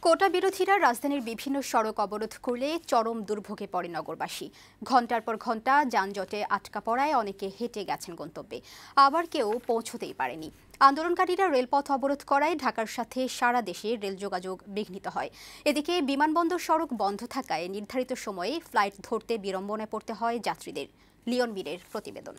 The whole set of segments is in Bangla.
কোটা বিরোধীরা রাজধানীর বিভিন্ন সড়ক অবরোধ করলে চরম দুর্ভোগে পড়ে নগরবাসী। ঘণ্টার পর ঘণ্টা যানজটে আটকা পড়ায় অনেকে হেঁটে গেছেন গন্তব্যে, আবার কেউ পৌঁছতেই পারেনি। আন্দোলনকারীরা রেলপথ অবরোধ করায় ঢাকার সাথে সারা দেশে রেল যোগাযোগ বিঘ্নিত হয়। এদিকে বিমানবন্দর সড়ক বন্ধ থাকায় নির্ধারিত সময়ে ফ্লাইট ধরতে বিড়ম্বনায় পড়তে হয় যাত্রীদের। লিওন মীরের প্রতিবেদন।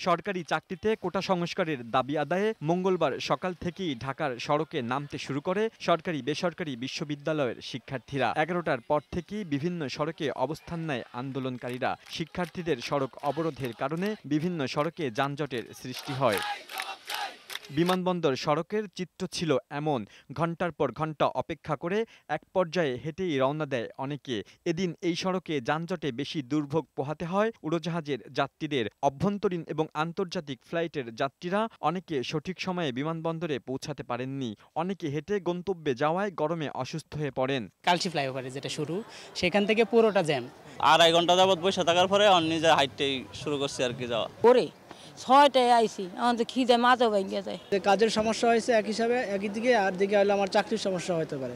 সরকারি চাকরিতে কোটা সংস্কারের দাবি আদায়ে মঙ্গলবার সকাল থেকেই ঢাকার সড়কে নামতে শুরু করে সরকারি বেসরকারি বিশ্ববিদ্যালয়ের শিক্ষার্থীরা। 11টার পর থেকেই বিভিন্ন সড়কে অবস্থান নেয় আন্দোলনকারীরা। শিক্ষার্থীদের সড়ক অবরোধের কারণে বিভিন্ন সড়কে যানজটের সৃষ্টি হয়। বিমানবন্দর সড়কের চিত্র ছিল এমন, ঘণ্টার পর ঘণ্টা অপেক্ষা করে এক পর্যায়ে হেঁটেই রওনা দেয় অনেকে। এদিন এই সড়কে যানজটে বেশি দুর্ভোগ পোহাতে হয় উড়োজাহাজের যাত্রীদের। অভ্যন্তরীণ এবং আন্তর্জাতিক ফ্লাইটের যাত্রীরা অনেকে সঠিক সময়ে বিমানবন্দরে পৌঁছাতে পারেননি। অনেকে হেঁটে গন্তব্যে যাওয়ায় গরমে অসুস্থ হয়ে পড়েন। কালচি ফ্লাইওভারে যেটা শুরু, সেখান থেকে পুরোটা জ্যাম। 2.5 ঘন্টা যাবত বসে থাকার পরে নিজে হাইটটাই শুরু করছি আর কি যাওয়া। 6টায় আইছি, আমার তো খিদে মাথা ভেঙে যায়। কাজের সমস্যা হয়েছে এক হিসাবে, একই দিকে আর দিকে হলো আমার চাকরির সমস্যা হতে পারে।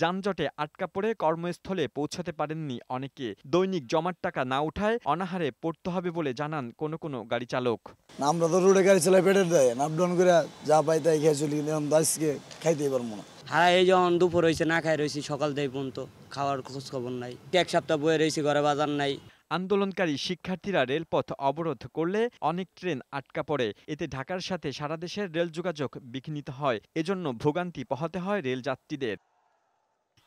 যানজটে আটকা পড়ে কর্মস্থলে পৌঁছাতে পারেননি অনেকে। দৈনিক জমার টাকা না উঠায় অনাহারে পড়তে হবে বলে জানান কোনো কোনো গাড়ি চালক। আমরা তো রোডে গাড়ি চালাই পেটের দেয়, আপডাউন করে যা পাই তাই খেয়ে চলি, আজকে খাইতেই পারবো না। হ্যাঁ, এই যখন দুপুর হয়েছে না খাই রয়েছি সকাল থেকে পর্যন্ত, খাওয়ার খোঁজ খবর নাই। এক সপ্তাহ বয়ে রয়েছি, ঘরে বাজার নাই। আন্দোলনকারী শিক্ষার্থীরা রেলপথ অবরোধ করলে অনেক ট্রেন আটকা পড়ে। এতে ঢাকার সাথে সারা দেশের রেল যোগাযোগ বিঘ্নিত হয়। এজন্য ভোগান্তি পোহাতে হয় রেল যাত্রীদের।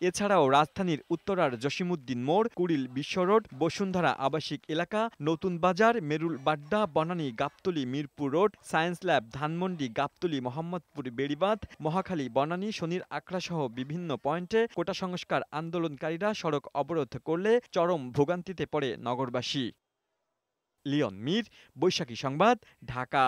এছাড়াও রাজধানীর উত্তরার জসিমউদ্দিন মোড়, কুড়িল বিশ্ব রোড, বসুন্ধরা আবাসিক এলাকা, Notun Bazar, Merul Badda, Banani Gabtoli Mirpur road, science lab Dhanmondi Gabtoli Mohammadpur Beribadh, Mohakhali Banani শনির আখড়া সহ বিভিন্ন পয়েন্টে কোটা সংস্কার আন্দোলনকারীরা সড়ক অবরোধ করলে চরম ভোগান্তিতে পড়ে নগরবাসী। লিওন মীর, বৈশাখী সংবাদ, ঢাকা।